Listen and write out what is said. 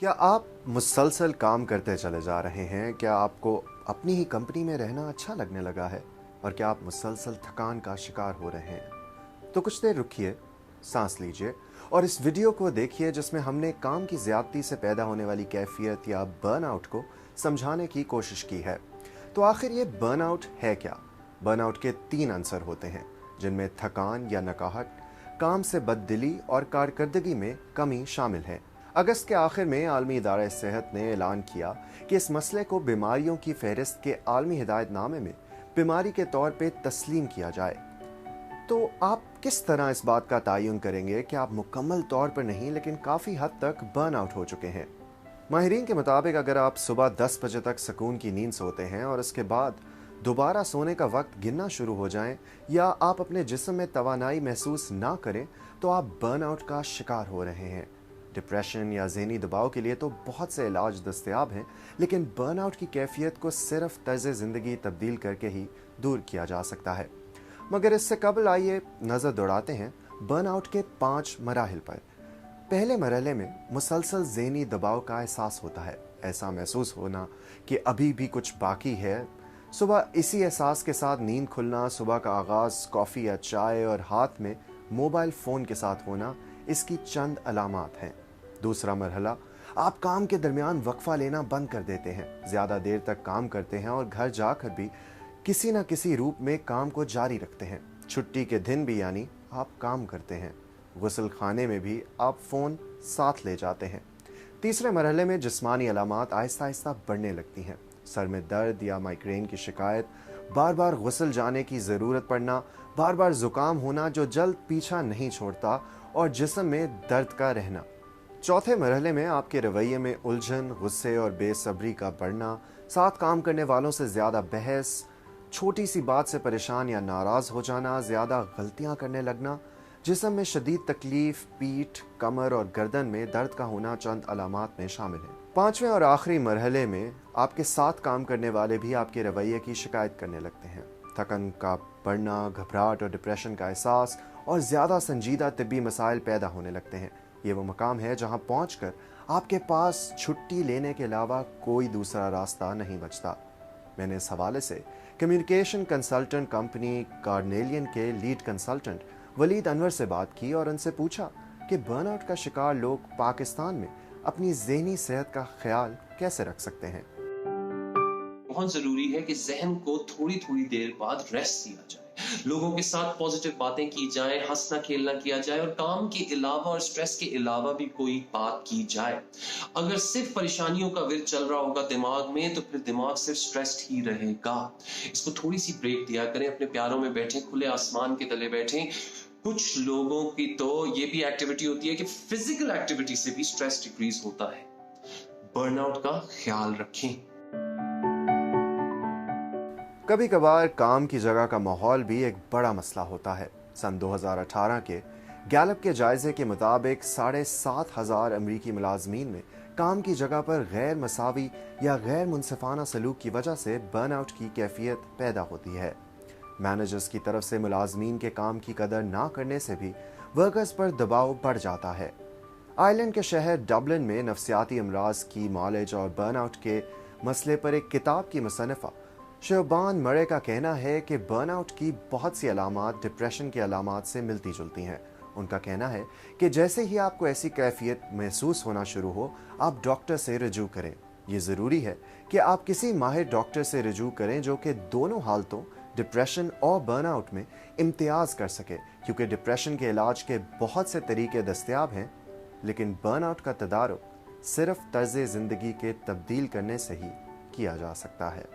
क्या आप मुसलसल काम करते चले जा रहे हैं? क्या आपको अपनी ही कंपनी में रहना अच्छा लगने लगा है? और क्या आप मुसलसल थकान का शिकार हो रहे हैं? तो कुछ देर रुकिए, सांस लीजिए और इस वीडियो को देखिए जिसमें हमने काम की ज़्यादती से पैदा होने वाली कैफियत या बर्नआउट को समझाने की कोशिश की है। तो आखिर ये बर्नआउट है क्या? बर्नआउट के 3 अंसर होते हैं जिनमें थकान या नकाहट, काम से बददिली और कारकर्दगी में कमी शामिल है। अगस्त के आखिर में आलमी इदारा सेहत ने ऐलान किया कि इस मसले को बीमारियों की फहरिस्त के आलमी हिदायतनामे में बीमारी के तौर पे तस्लीम किया जाए। तो आप किस तरह इस बात का तयन करेंगे कि आप मुकम्मल तौर पर नहीं लेकिन काफ़ी हद तक बर्न आउट हो चुके हैं? माहिरीन के मुताबिक अगर आप सुबह 10 बजे तक सुकून की नींद सोते हैं और इसके बाद दोबारा सोने का वक्त गिनना शुरू हो जाएं या आप अपने जिस्म में तवानाई महसूस ना करें तो आप बर्नआउट का शिकार हो रहे हैं। डिप्रेशन या ज़हनी दबाव के लिए तो बहुत से इलाज दस्तयाब हैं, लेकिन बर्नआउट की कैफियत को सिर्फ तर्ज ज़िंदगी तब्दील करके ही दूर किया जा सकता है। मगर इससे कबल आइए नज़र दौड़ाते हैं बर्नआउट के 5 मराहिल पर। पहले मरहले में मुसलसल ज़हनी दबाव का एहसास होता है। ऐसा महसूस होना कि अभी भी कुछ बाकी है। सुबह इसी एहसास के साथ नींद खुलना, सुबह का आगाज़ कॉफ़ी या चाय और हाथ में मोबाइल फ़ोन के साथ होना इसकी चंद अलामात हैं। दूसरा मरहला, आप काम के दरमियान वक्फा लेना बंद कर देते हैं, ज़्यादा देर तक काम करते हैं और घर जाकर भी किसी न किसी रूप में काम को जारी रखते हैं। छुट्टी के दिन भी यानी आप काम करते हैं। गुस्ल खाने में भी आप फ़ोन साथ ले जाते हैं। तीसरे मरहले में जिस्मानी अलामात आहिस्ता आहिस्ता बढ़ने लगती हैं। सर में दर्द या माइग्रेन की शिकायत, बार बार गुस्ल जाने की ज़रूरत पड़ना, बार बार ज़ुकाम होना जो जल्द पीछा नहीं छोड़ता और जिस्म में दर्द का रहना। चौथे मरहले में आपके रवैये में उलझन, गुस्से और बेसब्री का बढ़ना, साथ काम करने वालों से ज़्यादा बहस, छोटी सी बात से परेशान या नाराज़ हो जाना, ज़्यादा गलतियां करने लगना, जिस्म में शदीद तकलीफ, पीठ, कमर और गर्दन में दर्द का होना चंद अलामात में शामिल है। पांचवें और आखिरी मरहले में आपके साथ काम करने वाले भी आपके रवैये की शिकायत करने लगते हैं। थकन का बढ़ना, घबराहट और डिप्रेशन का एहसास और ज़्यादा संजीदा तिब्बी मसाइल पैदा होने लगते हैं। ये वो मकाम है जहां पहुंचकर आपके पास छुट्टी लेने के अलावा कोई दूसरा रास्ता नहीं बचता। मैंने इस हवाले से कम्युनिकेशन कंसल्टेंट कंपनी कार्नेलियन के लीड कंसल्टेंट वलीद अनवर से बात की और उनसे पूछा कि बर्नआउट का शिकार लोग पाकिस्तान में अपनी ज़हनी सेहत का ख्याल कैसे रख सकते हैं। बहुत जरूरी है कि जहन को थोड़ी थोड़ी देर बाद रेस्ट दिया जाए, लोगों के साथ पॉजिटिव बातें की जाए, हंसना खेलना किया जाए और काम के अलावा और स्ट्रेस के अलावा भी कोई बात की जाए। अगर सिर्फ परेशानियों का विर चल रहा होगा दिमाग में तो फिर दिमाग सिर्फ स्ट्रेस्ड ही रहेगा। इसको थोड़ी सी ब्रेक दिया करें, अपने प्यारों में बैठें, खुले आसमान के तले बैठें। कुछ लोगों की तो ये भी एक्टिविटी होती है कि फिजिकल एक्टिविटी से भी स्ट्रेस डिक्रीज होता है। बर्नआउट का ख्याल रखें। कभी कभार काम की जगह का माहौल भी एक बड़ा मसला होता है। सन 2018 के गैलप के जायजे के मुताबिक 7,500 अमरीकी मुलाजमीन में काम की जगह पर गैर मसावी या गैर मुनसिफाना सलूक की वजह से बर्नआउट की कैफियत पैदा होती है। मैनेजर्स की तरफ से मुलाजमीन के काम की कदर ना करने से भी वर्कर्स पर दबाव बढ़ जाता है। आयरलैंड के शहर डबलिन में नफ्सियाती अमराज की मॉलेज और बर्नआउट के मसले पर एक किताब की मुसन्निफा शोबान मरे का कहना है कि बर्नआउट की बहुत सी अलामात डिप्रेशन की अलामात से मिलती जुलती हैं। उनका कहना है कि जैसे ही आपको ऐसी कैफियत महसूस होना शुरू हो, आप डॉक्टर से रजू करें। ये ज़रूरी है कि आप किसी माहिर डॉक्टर से रजू करें जो कि दोनों हालतों, डिप्रेशन और बर्नआउट में इम्तियाज़ कर सके, क्योंकि डिप्रेशन के इलाज के बहुत से तरीके दस्तयाब हैं, लेकिन बर्नआउट का तदारुक सिर्फ तर्ज ज़िंदगी के तब्दील करने से ही किया जा सकता है।